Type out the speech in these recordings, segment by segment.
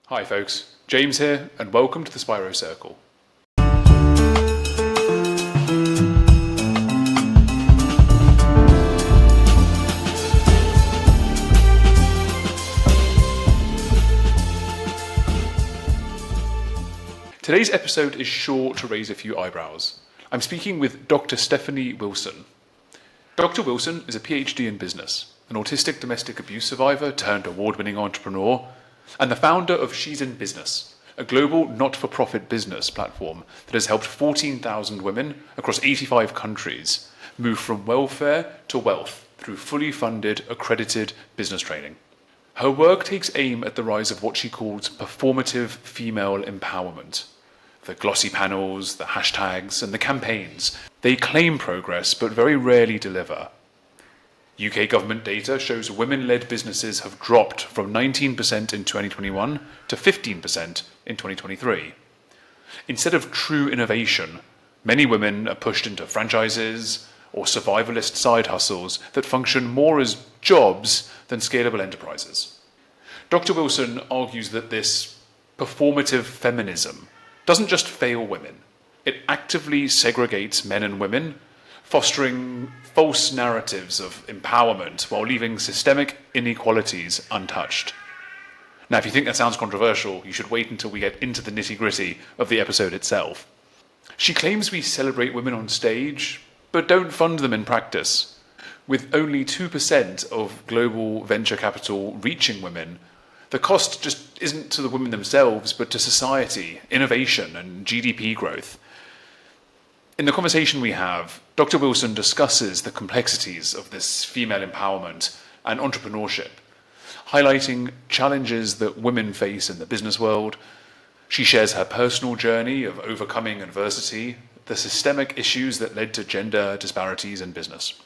Hi folks, James here, and welcome to the Spiro Circle. Today's episode is sure to raise a few eyebrows. I'm speaking with Dr. Stephanie Wilson. Dr. Wilson is a PhD in business, an autistic domestic abuse survivor turned award-winning entrepreneur, and the founder of She's in Business, a global not-for-profit business platform that has helped 14,000 women across 85 countries move from welfare to wealth through fully funded, accredited business training. Her work takes aim at the rise of what she calls performative female empowerment. The glossy panels, the hashtags, and the campaigns. They claim progress, but very rarely deliver. UK government data shows women-led businesses have dropped from 19% in 2021 to 15% in 2023. Instead of true innovation, many women are pushed into franchises or survivalist side hustles that function more as jobs than scalable enterprises. Dr. Wilson argues that this performative feminism doesn't just fail women, it actively segregates men and women, fostering false narratives of empowerment while leaving systemic inequalities untouched. Now, if you think that sounds controversial, you should wait until we get into the nitty-gritty of the episode itself. She claims we celebrate women on stage, but don't fund them in practice. With only 2% of global venture capital reaching women, the cost just isn't to the women themselves, but to society, innovation, and GDP growth. In the conversation we have, Dr. Wilson discusses the complexities of this female empowerment and entrepreneurship, highlighting challenges that women face in the business world. She shares her personal journey of overcoming adversity, the systemic issues that led to gender disparities in business.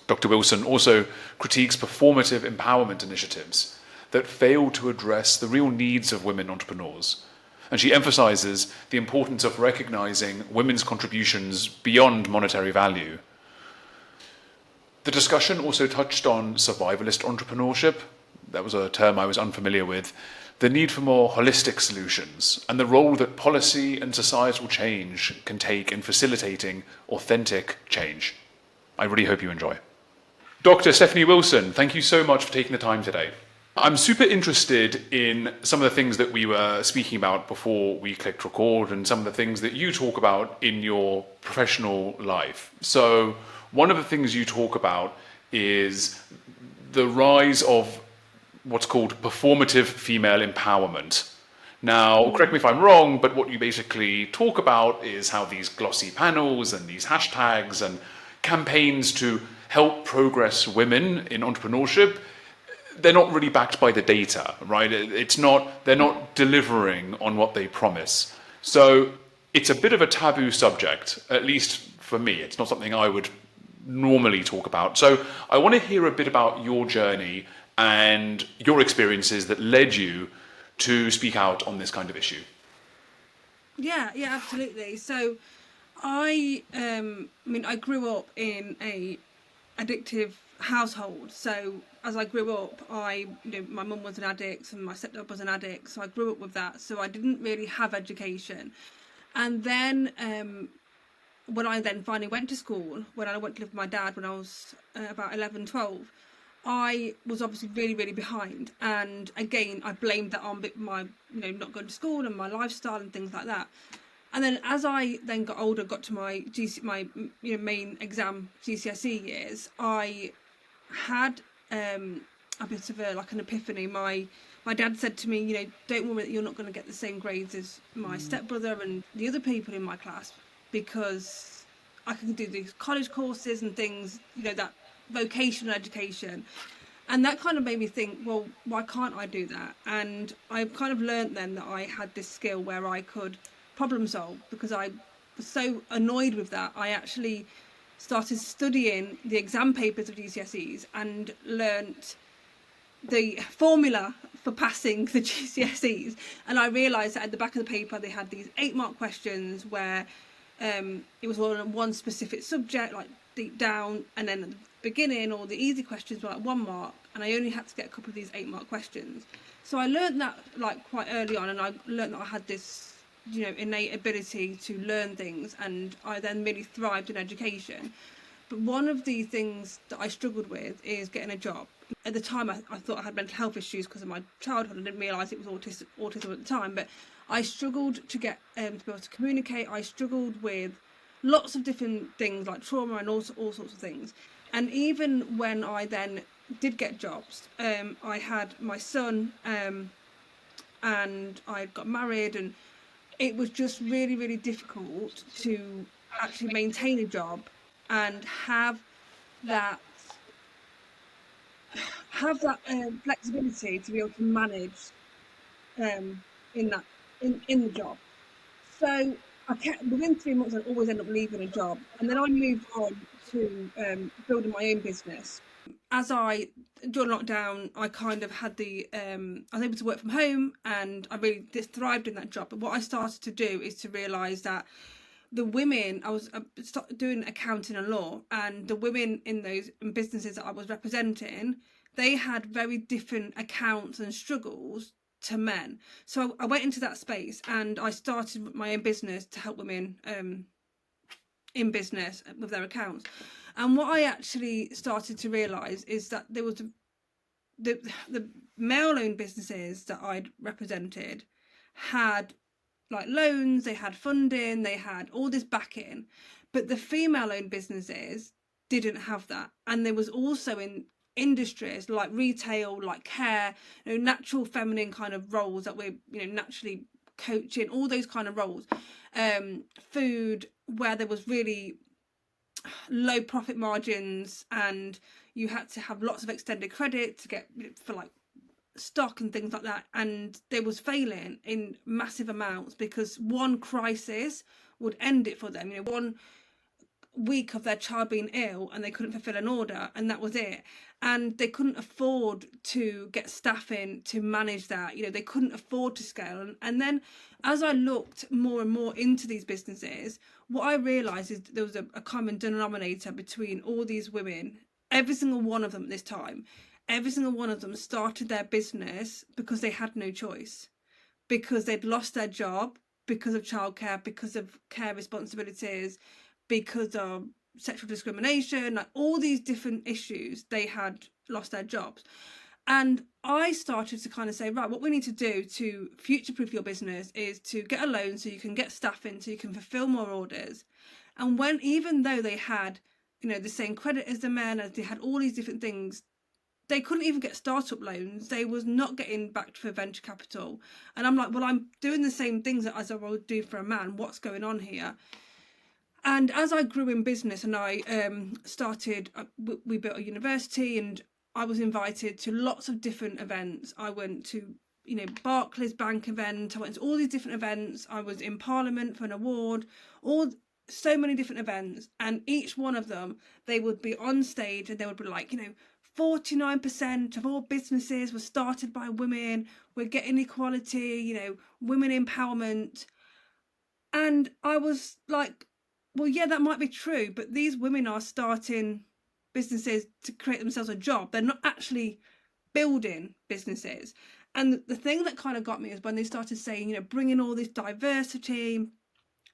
Dr. Wilson also critiques performative empowerment initiatives that fail to address the real needs of women entrepreneurs. And she emphasizes the importance of recognizing women's contributions beyond monetary value. The discussion also touched on survivalist entrepreneurship. That was a term I was unfamiliar with. The need for more holistic solutions and the role that policy and societal change can take in facilitating authentic change. I really hope you enjoy. Dr. Stephanie Wilson, thank you so much for taking the time today. I'm super interested in some of the things that we were speaking about before we clicked record and some of the things that you talk about in your professional life. So one of the things you talk about is the rise of what's called performative female empowerment. Now, correct me if I'm wrong, but what you basically talk about is how these glossy panels and these hashtags and campaigns to help progress women in entrepreneurship, they're not really backed by the data, right? They're not delivering on what they promise. So it's a bit of a taboo subject, at least for me. It's not something I would normally talk about. So I want to hear a bit about your journey and your experiences that led you to speak out on this kind of issue. Yeah, absolutely. So I grew up in a addictive household. So as I grew up, my mum was an addict and my stepdad was an addict. So I grew up with that. So I didn't really have education. And then when I then finally went to school, when I went to live with my dad when I was about 11, 12, I was obviously really, really behind. And again, I blamed that on my, not going to school and my lifestyle and things like that. And then as I then got older, got to my main exam GCSE years, I had a bit of an epiphany. My dad said to me, don't worry that you're not going to get the same grades as my stepbrother and the other people in my class, because I can do these college courses and things, that vocational education. And that kind of made me think, well, why can't I do that? And I kind of learned then that I had this skill where I could problem solve, because I was so annoyed with that. I actually started studying the exam papers of GCSEs and learnt the formula for passing the GCSEs. And I realised that at the back of the paper they had these 8-mark questions where it was all on one specific subject, like deep down, and then at the beginning all the easy questions were like 1 mark, and I only had to get a couple of these 8-mark questions. So I learned that like quite early on, and I learned that I had this, you know, innate ability to learn things, and I then really thrived in education. But one of the things that I struggled with is getting a job. At the time, I thought I had mental health issues because of my childhood. I didn't realise it was autism at the time, but I struggled to get to be able to communicate. I struggled with lots of different things like trauma and all sorts of things. And even when I then did get jobs, I had my son, and I got married, and it was just really, really difficult to actually maintain a job and that have that flexibility to be able to manage in that in the job. So I kept within 3 months. I always end up leaving a job, and then I moved on to building my own business. As I during lockdown, I kind of had I was able to work from home, and I really just thrived in that job. But what I started to do is to realise that the women I was doing accounting and law, and the women in those businesses that I was representing, they had very different accounts and struggles to men. So I went into that space, and I started my own business to help women in business with their accounts. And what I actually started to realise is that there was the male-owned businesses that I'd represented had like loans, they had funding, they had all this backing, but the female-owned businesses didn't have that. And there was also in industries like retail, like care, you know, natural feminine kind of roles that we're, you know, naturally coaching, all those kind of roles, food, where there was really low profit margins, and you had to have lots of extended credit to get for like stock and things like that, and they was failing in massive amounts because one crisis would end it for them. You know, one week of their child being ill and they couldn't fulfill an order, and that was it. And they couldn't afford to get staff in to manage that. You know, they couldn't afford to scale. And then as I looked more and more into these businesses, what I realized is there was a common denominator between all these women. Every single one of them at this time, every single one of them started their business because they had no choice, because they'd lost their job because of childcare, because of care responsibilities, because of sexual discrimination, like all these different issues, they had lost their jobs. And I started to kind of say, right, what we need to do to future-proof your business is to get a loan so you can get staff in, so you can fulfill more orders. And when, even though they had, you know, the same credit as the men, as they had all these different things, they couldn't even get startup loans. They was not getting backed for venture capital. And I'm like, well, I'm doing the same things as I would do for a man. What's going on here? And as I grew in business, and I started, we built a university, and I was invited to lots of different events. I went to, you know, Barclays Bank event. I went to all these different events. I was in Parliament for an award, so many different events. And each one of them, they would be on stage, and they would be like, you know, 49% of all businesses were started by women. We're getting equality, you know, women empowerment. And I was like, well, yeah, that might be true, but these women are starting businesses to create themselves a job. They're not actually building businesses. And the thing that kind of got me is when they started saying, you know, bringing all this diversity,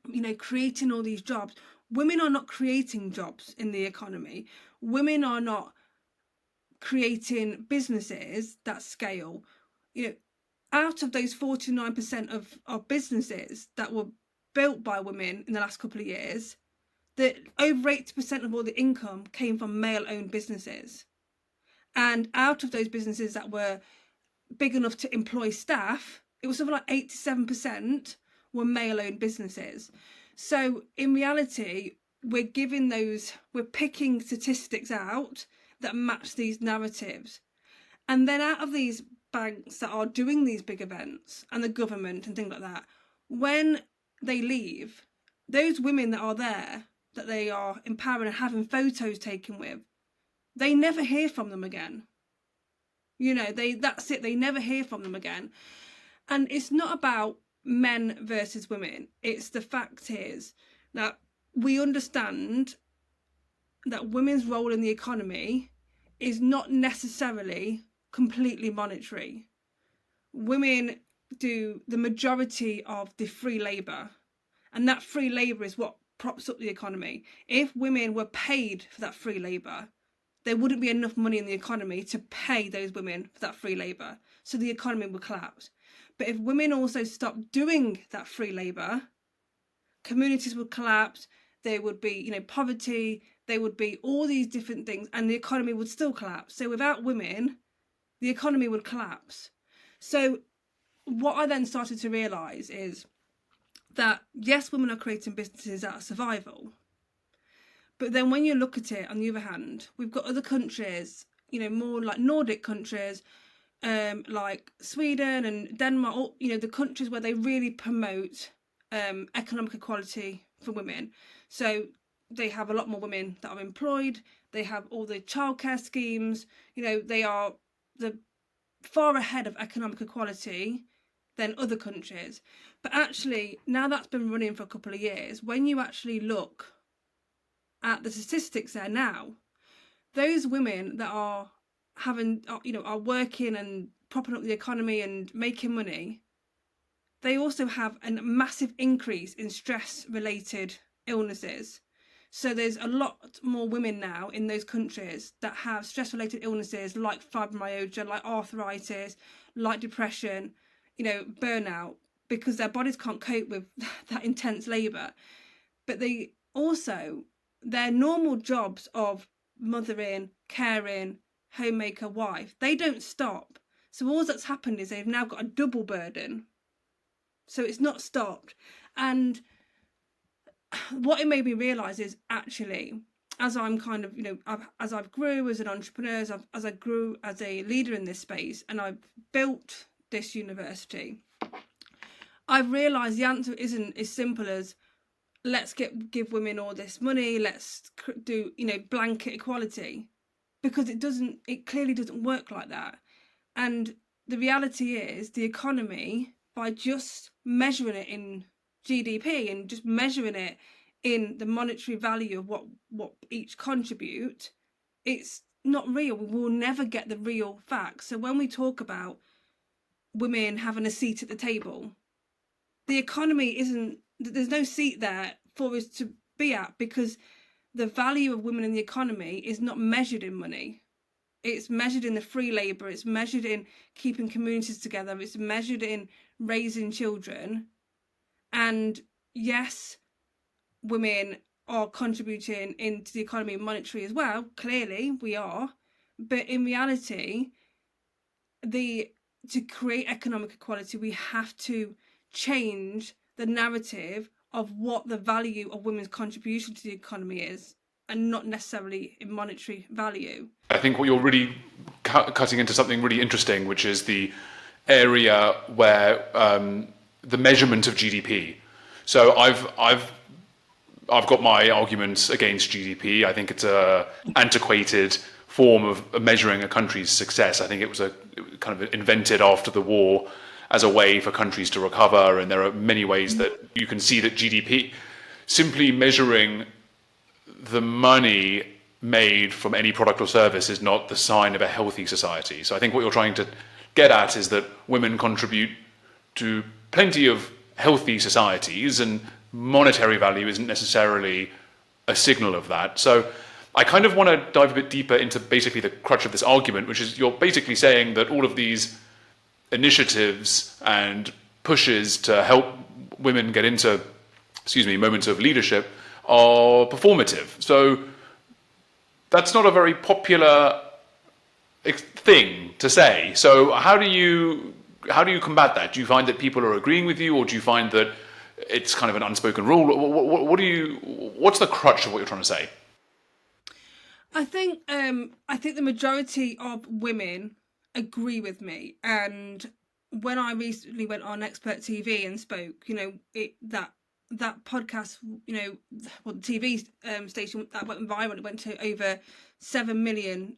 you know, creating all these jobs. Women are not creating jobs in the economy. Women are not creating businesses that scale. You know, out of those 49% of businesses that were built by women in the last couple of years, that over 80% of all the income came from male-owned businesses. And out of those businesses that were big enough to employ staff, it was something like 87% were male-owned businesses. So in reality, we're picking statistics out that match these narratives. And then out of these banks that are doing these big events, and the government and things like that, when they leave, those women that are there, that they are empowering and having photos taken with, they never hear from them again. You know, that's it, they never hear from them again. And it's not about men versus women. It's the fact is that we understand that women's role in the economy is not necessarily completely monetary. women do the majority of the free labour, and that free labour is what props up the economy. If women were paid for that free labour, there wouldn't be enough money in the economy to pay those women for that free labour, so the economy would collapse. But if women also stopped doing that free labour, communities would collapse, there would be, poverty, there would be all these different things, and the economy would still collapse. So without women, the economy would collapse. So what I then started to realise is that, yes, women are creating businesses out of survival, but then when you look at it, on the other hand, we've got other countries, more like Nordic countries, like Sweden and Denmark, or, the countries where they really promote economic equality for women. So they have a lot more women that are employed. They have all the childcare schemes. They are far ahead of economic equality than other countries. But actually, now that's been running for a couple of years, when you actually look at the statistics there now, those women that are are working and propping up the economy and making money, they also have a massive increase in stress-related illnesses. So there's a lot more women now in those countries that have stress-related illnesses like fibromyalgia, like arthritis, like depression, burnout, because their bodies can't cope with that intense labour. But they also, their normal jobs of mothering, caring, homemaker, wife, they don't stop. So all that's happened is they've now got a double burden. So it's not stopped. And what it made me realise is, actually, as I'm kind of, as I've grew as an entrepreneur, as I grew as a leader in this space, and I've built this university, I've realised the answer isn't as simple as, let's give women all this money, let's do, blanket equality, because it clearly doesn't work like that. And the reality is, the economy, by just measuring it in GDP and just measuring it in the monetary value of what each contribute, it's not real. We will never get the real facts. So when we talk about women having a seat at the table, the economy there's no seat there for us to be at, because the value of women in the economy is not measured in money. It's measured in the free labour, it's measured in keeping communities together, it's measured in raising children. And yes, women are contributing into the economy monetary as well, clearly we are, but in reality, to create economic equality, we have to change the narrative of what the value of women's contribution to the economy is, and not necessarily in monetary value. I think what you're really cutting into something really interesting, which is the area where the measurement of GDP. So I've got my arguments against GDP. I think it's a antiquated form of measuring a country's success. I think it was kind of invented after the war as a way for countries to recover, and there are many ways that you can see that GDP, simply measuring the money made from any product or service, is not the sign of a healthy society. So I think what you're trying to get at is that women contribute to plenty of healthy societies, and monetary value isn't necessarily a signal of that. So I kind of want to dive a bit deeper into basically the crux of this argument, which is, you're basically saying that all of these initiatives and pushes to help women get into, moments of leadership are performative. So that's not a very popular thing to say. So how do you combat that? Do you find that people are agreeing with you, or do you find that it's kind of an unspoken rule? What's the crutch of what you're trying to say? I think the majority of women agree with me. And when I recently went on Expert TV and spoke, that podcast, the TV station that went viral, it went to over 7 million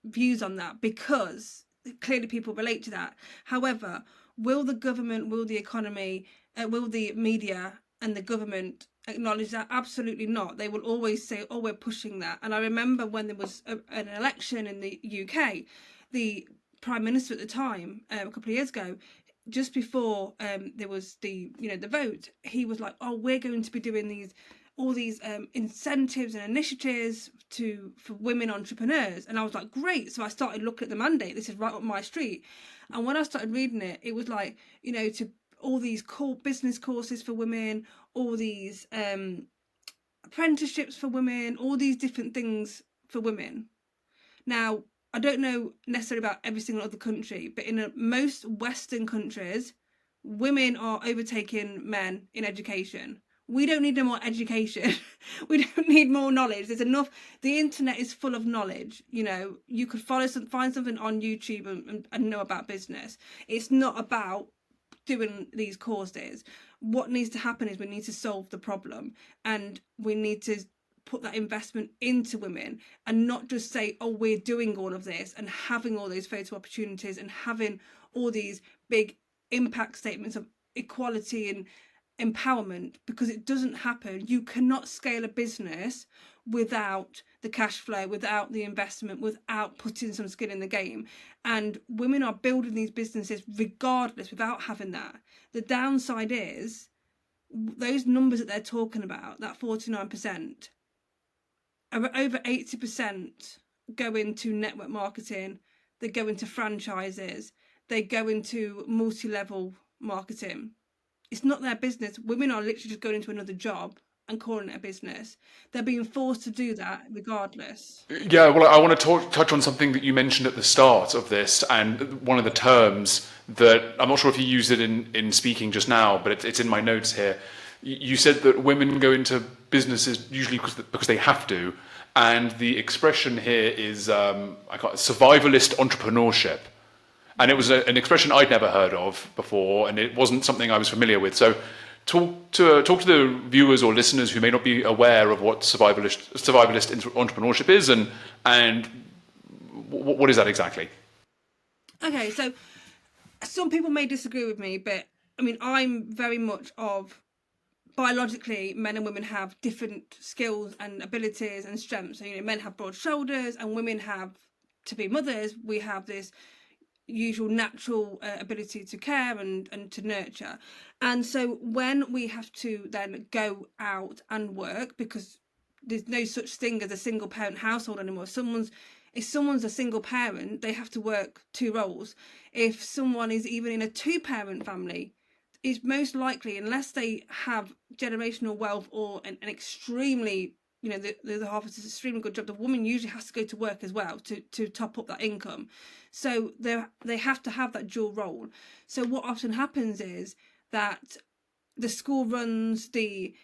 views on that, because clearly people relate to that. However, will the government, will the economy, will the media and the government acknowledge that? Absolutely not. They will always say, oh, we're pushing that. And I remember when there was an election in the UK, the Prime Minister at the time, a couple of years ago, just before there was the vote, he was like, "Oh, we're going to be doing all these incentives and initiatives for women entrepreneurs," and I was like, "Great!" So I started looking at the mandate. This is right up my street, and when I started reading it, it was like, to all these business courses for women, all these apprenticeships for women, all these different things for women. Now, I don't know necessarily about every single other country, but in most Western countries, women are overtaking men in education. We don't need no more education. We don't need more knowledge. There's enough. The internet is full of knowledge. You could find something on YouTube and know about business. It's not about doing these courses. What needs to happen is we need to solve the problem, and we need to put that investment into women, and not just say, "Oh, we're doing all of this," and having all those photo opportunities and having all these big impact statements of equality and empowerment, because it doesn't happen. You cannot scale a business without the cash flow, without the investment, without putting some skin in the game. And women are building these businesses regardless, without having that. The downside is those numbers that they're talking about, that 49%, over 80% go into network marketing, they go into franchises, they go into multi-level marketing. It's not their business. Women are literally just going into another job and calling it a business. They're being forced to do that regardless. Yeah, well, I want to touch on something that you mentioned at the start of this, and one of the terms that, I'm not sure if you used it in speaking just now, but it's in my notes here. You said that women go into businesses usually because they have to, and the expression here is survivalist entrepreneurship. And it was an expression I'd never heard of before, and it wasn't something I was familiar with. So talk to the viewers or listeners who may not be aware of what survivalist entrepreneurship is, and what is that exactly? Okay, so some people may disagree with me, but I mean, I'm very much of, biologically, men and women have different skills and abilities and strengths. So, men have broad shoulders, and women have, to be mothers, we have this usual natural ability to care and to nurture. And so when we have to then go out and work, because there's no such thing as a single parent household anymore. If someone's a single parent, they have to work two roles. If someone is even in a two-parent family, it's most likely, unless they have generational wealth or an extremely, the other half is an extremely good job, the woman usually has to go to work as well to top up that income. So they have to have that dual role. So what often happens is that the school runs, the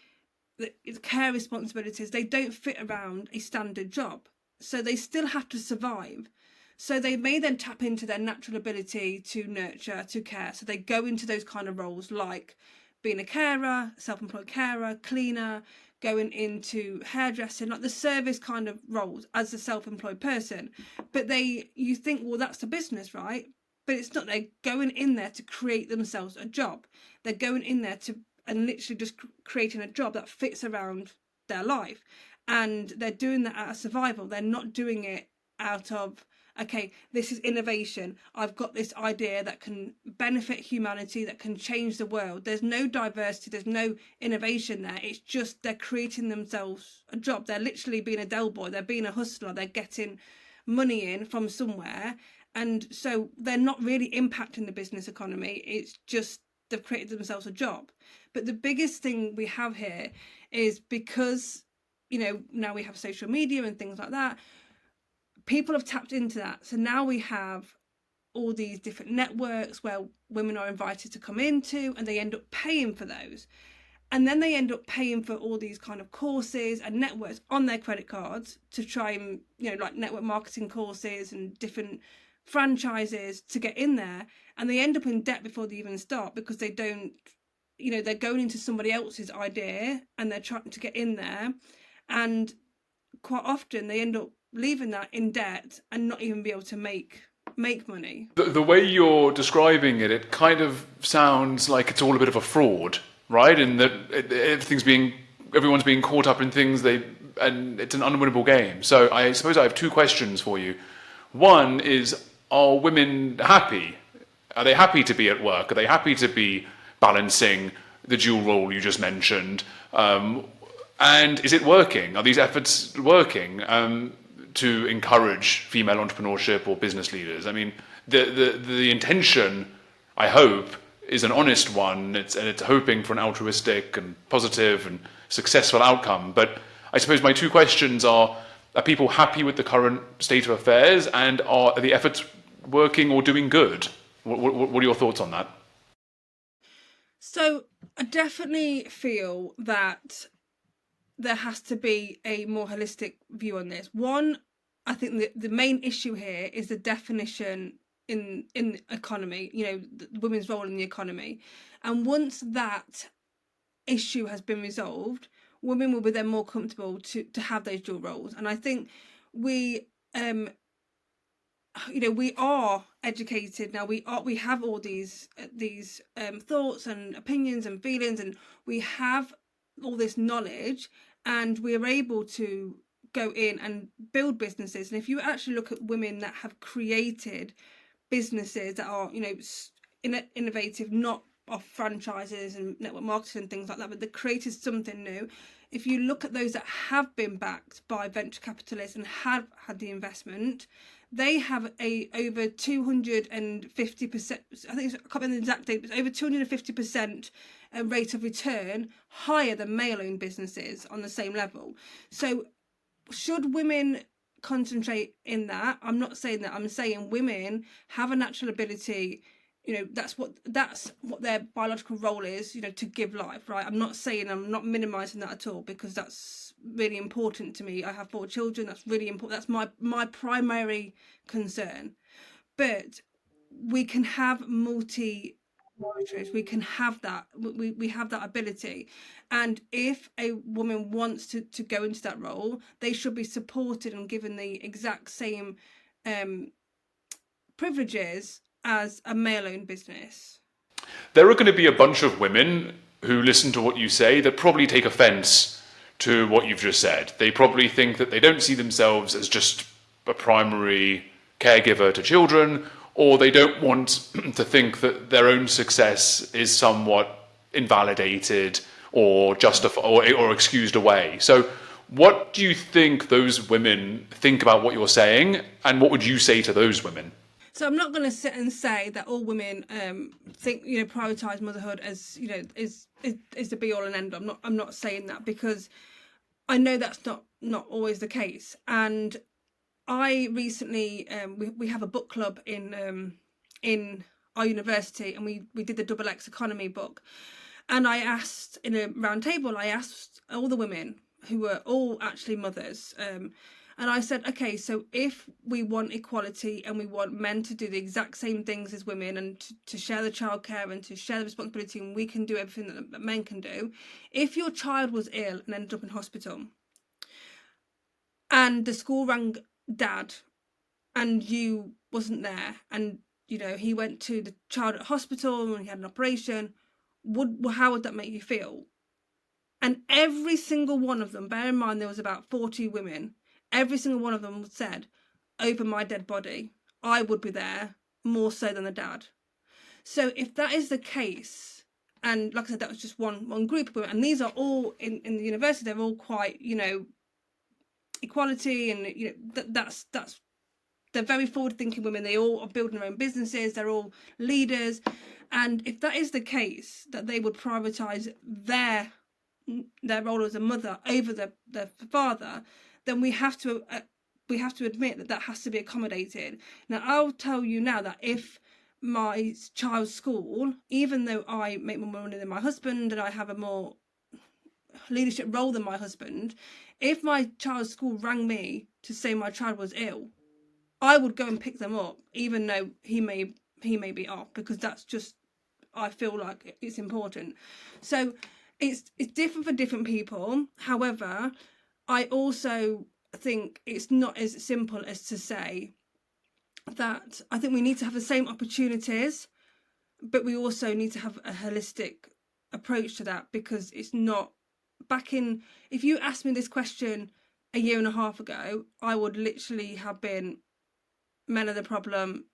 care responsibilities, they don't fit around a standard job. So they still have to survive. So they may then tap into their natural ability to nurture, to care. So they go into those kind of roles, like being a carer, self-employed carer, cleaner, going into hairdressing, like the service kind of roles as a self-employed person. But you think, well, that's the business, right? But it's not. They're going in there to create themselves a job. They're going in there and literally just creating a job that fits around their life. And they're doing that out of survival. They're not doing it out of, okay, this is innovation. I've got this idea that can benefit humanity, that can change the world. There's no diversity, there's no innovation there. It's just they're creating themselves a job. They're literally being a Del Boy, they're being a hustler, they're getting money in from somewhere. And so they're not really impacting the business economy. It's just they've created themselves a job. But the biggest thing we have here is because, now we have social media and things like that, people have tapped into that. So now we have all these different networks where women are invited to come into, and they end up paying for those. And then they end up paying for all these kind of courses and networks on their credit cards to try and, like network marketing courses and different franchises to get in there. And they end up in debt before they even start, because they don't, they're going into somebody else's idea and they're trying to get in there. And quite often they end up leaving that in debt and not even be able to make money. The way you're describing it, it kind of sounds like it's all a bit of a fraud, right? In that everyone's being caught up in things and it's an unwinnable game. So I suppose I have two questions for you. One is, are women happy? Are they happy to be at work? Are they happy to be balancing the dual role you just mentioned? And is it working? Are these efforts working to encourage female entrepreneurship or business leaders? I mean, the intention, I hope, is an honest one. It's hoping for an altruistic and positive and successful outcome. But I suppose my two questions are people happy with the current state of affairs, and are the efforts working or doing good? What are your thoughts on that? So I definitely feel that there has to be a more holistic view on this. One, I think the main issue here is the definition in economy, the women's role in the economy. And once that issue has been resolved, women will be then more comfortable to have those dual roles. And I think we we are educated now. We have all these thoughts and opinions and feelings, and we have all this knowledge, and we are able to go in and build businesses. And if you actually look at women that have created businesses that are innovative, not off franchises and network marketing and things like that, but they created something new. If you look at those that have been backed by venture capitalists and have had the investment, they have a over 250%, I think I can't remember the exact date, but over 250% rate of return higher than male-owned businesses on the same level. So should women concentrate in that? I'm not saying that. I'm saying women have a natural ability. That's what their biological role is, to give life, right? I'm not minimizing that at all, because that's really important to me. I have 4 children. That's really important. That's my primary concern. But we can have we can have that. We have that ability. And if a woman wants to go into that role, they should be supported and given the exact same privileges as a male-owned business. There are going to be a bunch of women who listen to what you say that probably take offense to what you've just said. They probably think that they don't see themselves as just a primary caregiver to children, or they don't want to think that their own success is somewhat invalidated or justified or excused away. So what do you think those women think about what you're saying, and what would you say to those women? So I'm not going to sit and say that all women think prioritise motherhood as is the be all and end all. I'm not saying that, because I know that's not always the case. And I recently we have a book club in our university, and we did the Double X economy book. And I asked, in a round table, I asked all the women who were all actually mothers. And I said, okay, so if we want equality and we want men to do the exact same things as women, and to share the childcare and to share the responsibility, and we can do everything that men can do, if your child was ill and ended up in hospital, and the school rang dad and you wasn't there, and he went to the child at hospital and he had an operation, how would that make you feel? And every single one of them, bear in mind there was about 40 women, every single one of them said, over my dead body, I would be there more so than the dad. So if that is the case, and like I said, that was just one group of women, and these are all in the university, they're all quite, equality, and that's they're very forward-thinking women. They all are building their own businesses. They're all leaders. And if that is the case, that they would prioritise their role as a mother over the father, then we have to admit that has to be accommodated. Now, I'll tell you now that if my child's school, even though I make more money than my husband and I have a more leadership role than my husband, if my child's school rang me to say my child was ill, I would go and pick them up, even though he may be off, because that's just, I feel like it's important. So it's different for different people. However, I also think it's not as simple as to say that I think we need to have the same opportunities, but we also need to have a holistic approach to that, because it's not if you asked me this question a year and a half ago, I would literally have been, men are the problem,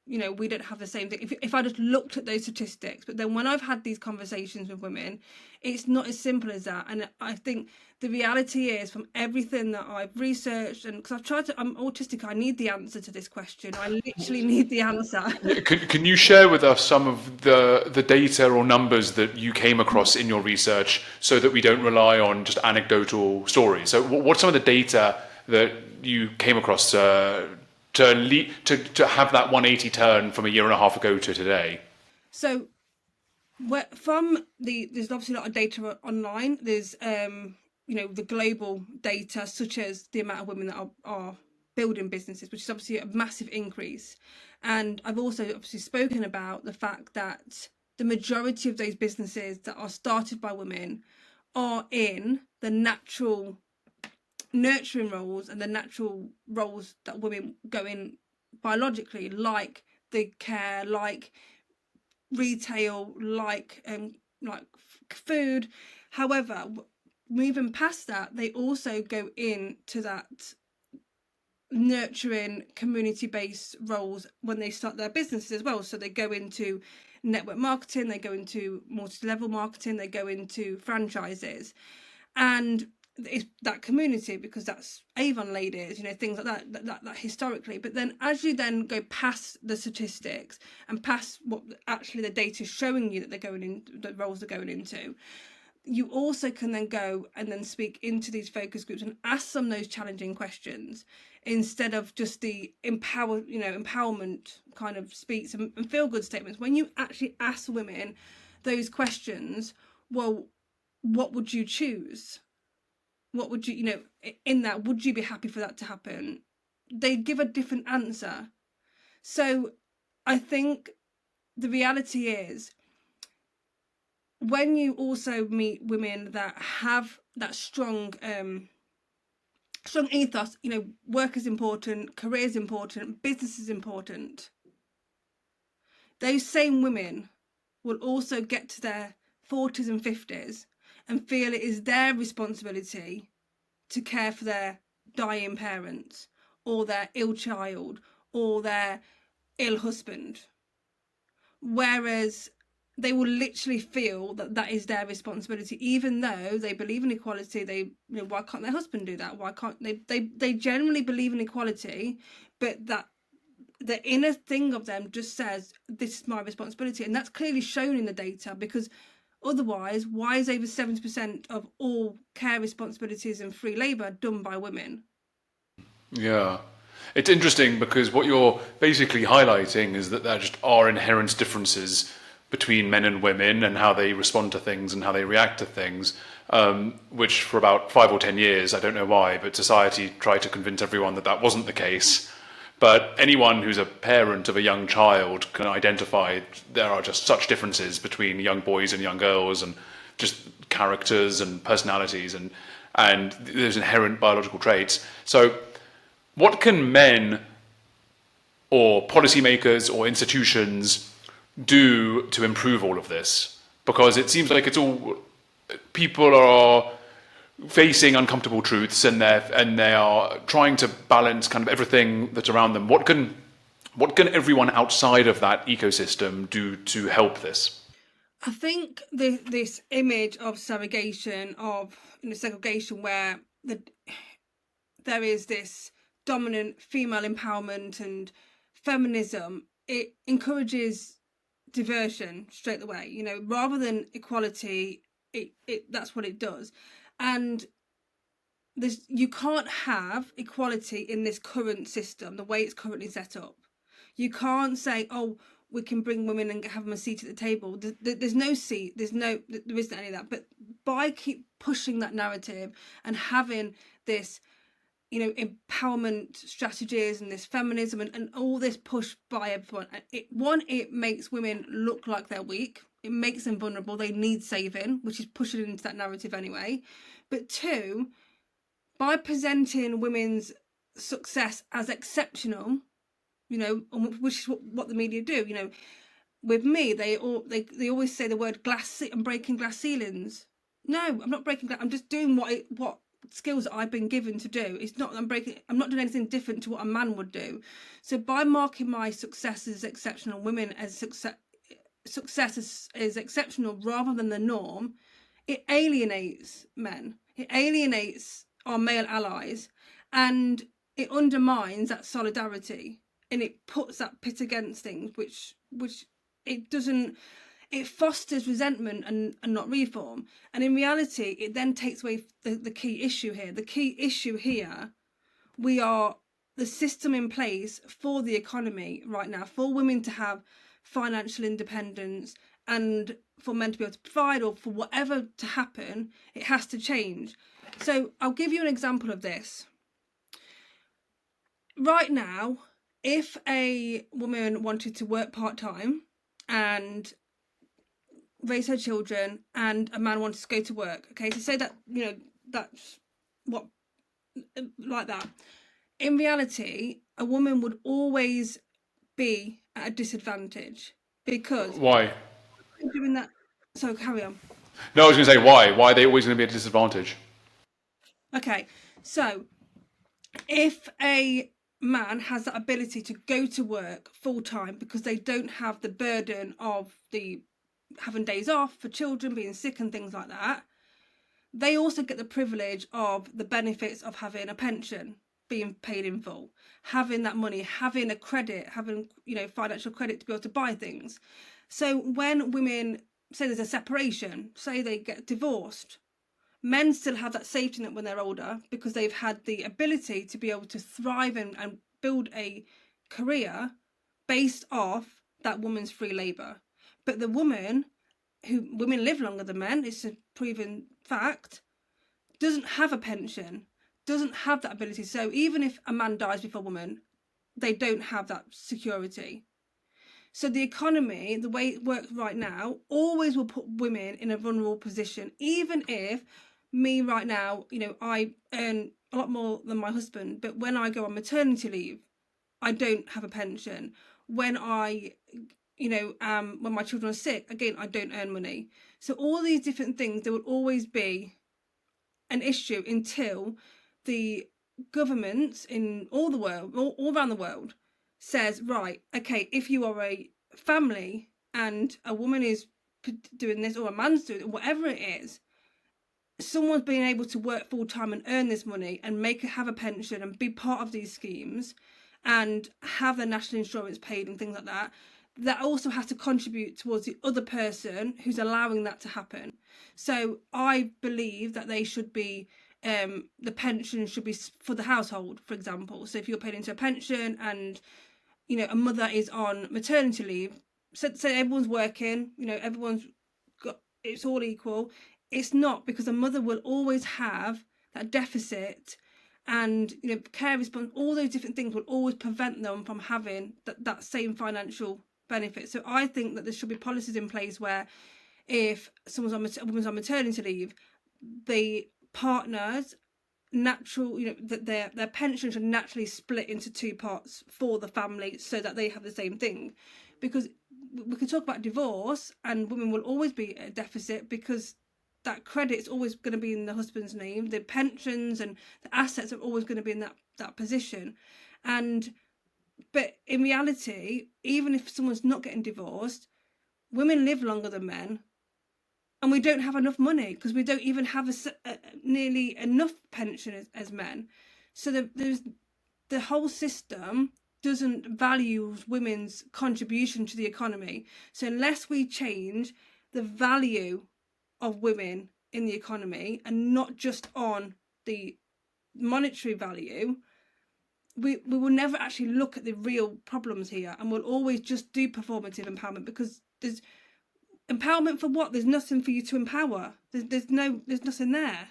we don't have the same thing. If I just looked at those statistics, but then when I've had these conversations with women, it's not as simple as that. And I think the reality is, from everything that I've researched, and because I'm autistic, I need the answer to this question. I literally need the answer. Can you share with us some of the data or numbers that you came across in your research, so that we don't rely on just anecdotal stories? So what's some of the data that you came across to have that 180 turn from a year and a half ago to today? So there's obviously a lot of data online. There's the global data, such as the amount of women that are building businesses, which is obviously a massive increase. And I've also obviously spoken about the fact that the majority of those businesses that are started by women are in the natural nurturing roles and the natural roles that women go in biologically, like the care, like retail, like food. However, moving past that, they also go into that nurturing community-based roles when they start their businesses as well. So they go into network marketing, they go into multi-level marketing, they go into franchises, and it's that community, because that's Avon ladies, things like that historically. But then as you then go past the statistics and past what actually the data is showing you that they're going in, the roles they're going into, you also can then go and then speak into these focus groups and ask them those challenging questions, instead of just the empowerment kind of speaks and feel good statements. When you actually ask women those questions, well, what would you choose? What would you, in that, would you be happy for that to happen? They give a different answer. So I think the reality is, when you also meet women that have that strong ethos, work is important, career is important, business is important, those same women will also get to their 40s and 50s and feel it is their responsibility to care for their dying parents, or their ill child, or their ill husband. Whereas they will literally feel that is their responsibility, even though they believe in equality. Why can't their husband do that? Why can't they generally believe in equality, but that the inner thing of them just says, this is my responsibility. And that's clearly shown in the data, because otherwise, why is over 70% of all care responsibilities and free labour done by women? Yeah. It's interesting, because what you're basically highlighting is that there just are inherent differences between men and women, and how they respond to things and how they react to things, which for about 5 or 10 years, I don't know why, but society tried to convince everyone that that wasn't the case. But anyone who's a parent of a young child can identify there are just such differences between young boys and young girls, and just characters and personalities, and there's inherent biological traits. So what can men or policymakers or institutions do to improve all of this? Because it seems like people are facing uncomfortable truths, and they are trying to balance kind of everything that's around them. What can everyone outside of that ecosystem do to help this? I think this image of segregation, where there is this dominant female empowerment and feminism, it encourages diversion straight away. Rather than equality, that's what it does. And you can't have equality in this current system, the way it's currently set up. You can't say, oh, we can bring women and have them a seat at the table. There's no seat. There isn't any of that. But by keep pushing that narrative and having this, empowerment strategies and this feminism and all this push by everyone, it makes women look like they're weak. It makes them vulnerable. They need saving, which is pushing into that narrative anyway. But two, by presenting women's success as exceptional, which is what the media do. With me, they always say the word glass. I'm breaking glass ceilings. No, I'm not breaking glass. I'm just doing what skills that I've been given to do. It's not I'm not doing anything different to what a man would do. So by marking my success as exceptional, women as success is exceptional rather than the norm, it alienates men. It alienates our male allies, and it undermines that solidarity, and it puts that pit against things, which it doesn't. It fosters resentment and not reform. And in reality, it then takes away the key issue here. The key issue here, we are the system in place for the economy right now, for women to have financial independence and for men to be able to provide, or for whatever to happen, it has to change. So I'll give you an example of this. Right now, if a woman wanted to work part-time and raise her children, and a man wanted to go to work, okay, so say that, that's what, like that. In reality, a woman would always be at a disadvantage because Why? doing that. So carry on. No, I was going to say why. Why are they always going to be at a disadvantage? Okay, so if a man has that ability to go to work full time because they don't have the burden of the having days off for children, being sick and things like that, they also get the privilege of the benefits of having a pension, being paid in full, having that money, having a credit, having financial credit to be able to buy things. So when women, say there's a separation, say they get divorced, men still have that safety net when they're older because they've had the ability to be able to thrive and build a career based off that woman's free labour. But the women live longer than men, it's a proven fact, doesn't have a pension, doesn't have that ability. So even if a man dies before a woman, they don't have that security. So the economy, the way it works right now, always will put women in a vulnerable position. Even if me right now, I earn a lot more than my husband, but when I go on maternity leave, I don't have a pension. When when my children are sick, again, I don't earn money. So all these different things, there will always be an issue until the governments in all the world, all around the world, says, right, okay, if you are a family and a woman is doing this, or a man's doing it, whatever it is, someone's being able to work full time and earn this money and have a pension and be part of these schemes and have their national insurance paid and things like that, that also has to contribute towards the other person who's allowing that to happen. So I believe that they should be, the pension should be for the household, for example. So if you're paid into a pension and, a mother is on maternity leave, so everyone's working, everyone's got, it's all equal. It's not, because a mother will always have that deficit, and care response, all those different things will always prevent them from having that same financial benefit. So I think that there should be policies in place where if a woman's on maternity leave, the partners that their pension should naturally split into two parts for the family so that they have the same thing. Because we could talk about divorce and women will always be at a deficit because that credit is always going to be in the husband's name. The pensions and the assets are always going to be in that position. But in reality, even if someone's not getting divorced, women live longer than men, and we don't have enough money because we don't even have nearly enough pension as men. So the whole system doesn't value women's contribution to the economy. So unless we change the value of women in the economy and not just on the monetary value, we will never actually look at the real problems here, and we'll always just do performative empowerment because there's empowerment for what? There's nothing for you to empower. There's nothing there.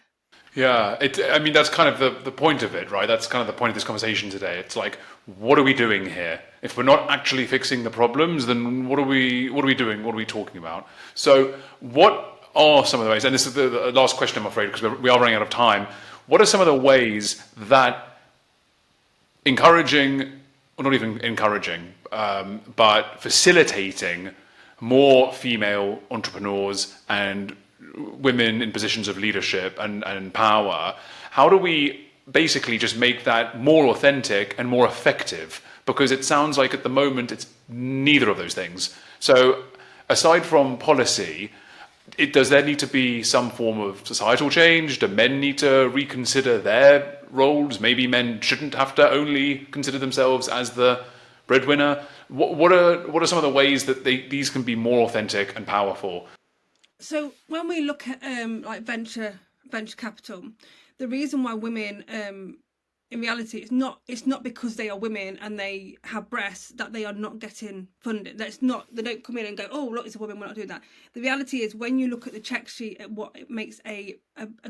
Yeah, I mean, that's kind of the point of it, right? That's kind of the point of this conversation today. It's like, what are we doing here? If we're not actually fixing the problems, then what are we doing? What are we talking about? So what are some of the ways, and this is the last question, I'm afraid, because we are running out of time. What are some of the ways that encouraging, or not even encouraging, but facilitating more female entrepreneurs and women in positions of leadership and power, how do we basically just make that more authentic and more effective? Because it sounds like at the moment it's neither of those things. So aside from policy, does there need to be some form of societal change? Do men need to reconsider their roles? Maybe men shouldn't have to only consider themselves as the breadwinner. What are some of the ways that these can be more authentic and powerful? So when we look at like venture capital, the reason why women in reality it's not because they are women and they have breasts that they are not getting funded. That's not, they don't come in and go, oh look, it's a woman, we're not doing that. The reality is when you look at the check sheet at what it makes a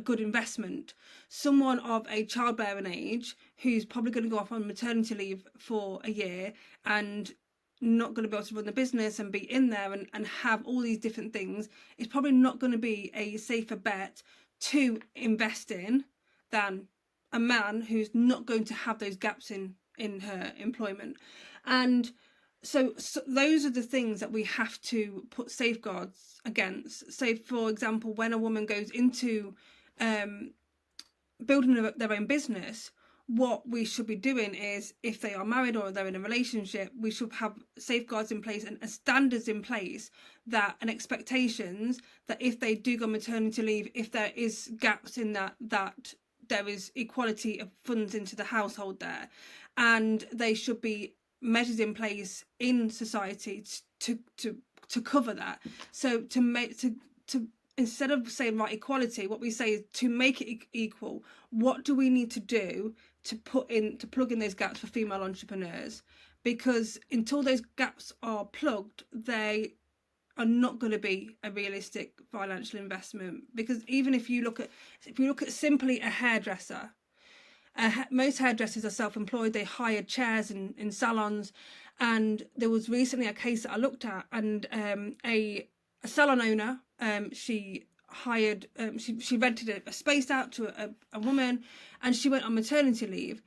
good investment, someone of a childbearing age who's probably going to go off on maternity leave for a year and not going to be able to run the business and be in there and have all these different things, it's probably not going to be a safer bet to invest in than a man who's not going to have those gaps in her employment. And so those are the things that we have to put safeguards against. So for example, when a woman goes into building their own business, what we should be doing is, if they are married or they're in a relationship, we should have safeguards in place and standards in place and expectations that if they do go maternity leave, if there is gaps in that there is equality of funds into the household there, and they should be measures in place in society to cover that. So to instead of saying right equality, what we say is to make it equal. What do we need to do to plug in those gaps for female entrepreneurs? Because until those gaps are plugged, they are not going to be a realistic financial investment. Because even if you look at simply a hairdresser, most hairdressers are self-employed. They hired chairs in salons, and there was recently a case that I looked at, and a salon owner, she hired she rented a space out to a woman, and she went on maternity leave,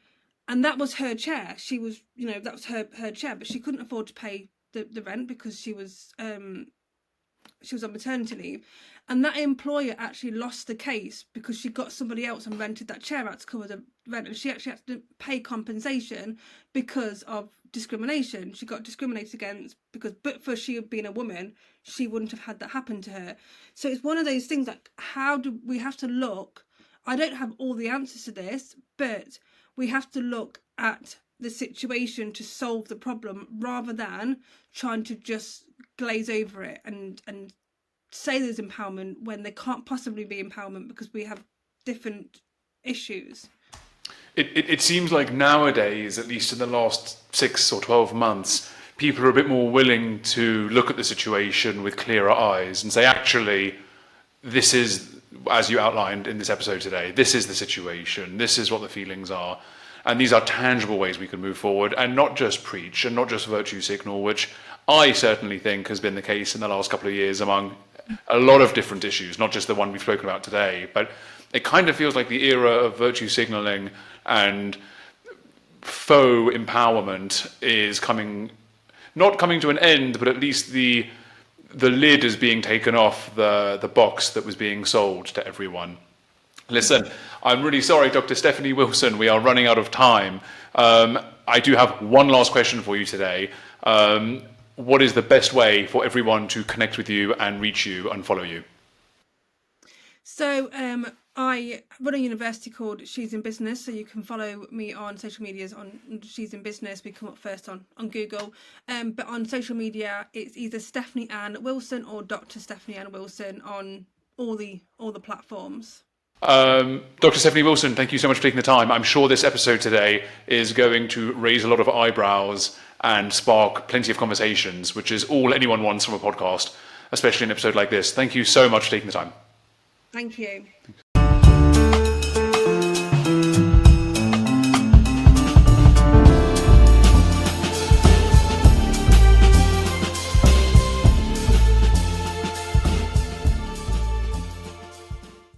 and that was her chair. She was, that was her chair, but she couldn't afford to pay the rent because she was on maternity leave, and that employer actually lost the case because she got somebody else and rented that chair out to cover the rent, and she actually had to pay compensation because of discrimination. She got discriminated against because, but for she being a woman, she wouldn't have had that happen to her. So it's one of those things, like, how do we have to look? I don't have all the answers to this, but we have to look at the situation to solve the problem rather than trying to just glaze over it and say there's empowerment when there can't possibly be empowerment because we have different issues. It seems like nowadays, at least in the last 6 or 12 months, people are a bit more willing to look at the situation with clearer eyes and say, actually, this is, as you outlined in this episode today, this is the situation, this is what the feelings are, and these are tangible ways we can move forward and not just preach and not just virtue signal, which I certainly think has been the case in the last couple of years among a lot of different issues, not just the one we've spoken about today. But it kind of feels like the era of virtue signaling and faux empowerment is not coming to an end, but at least the lid is being taken off the box that was being sold to everyone. Listen, I'm really sorry, Dr. Stephanie Wilson, we are running out of time. I do have one last question for you today. What is the best way for everyone to connect with you and reach you and follow you? So I run a university called She's in Business, so you can follow me on social medias on She's in Business. We come up first on Google, but on social media it's either Stephanie Ann Wilson or Dr. Stephanie Ann Wilson on all the platforms. Dr. Stephanie Wilson, thank you so much for taking the time. I'm sure this episode today is going to raise a lot of eyebrows and spark plenty of conversations, which is all anyone wants from a podcast, especially an episode like this. Thank you so much for taking the time. Thank you.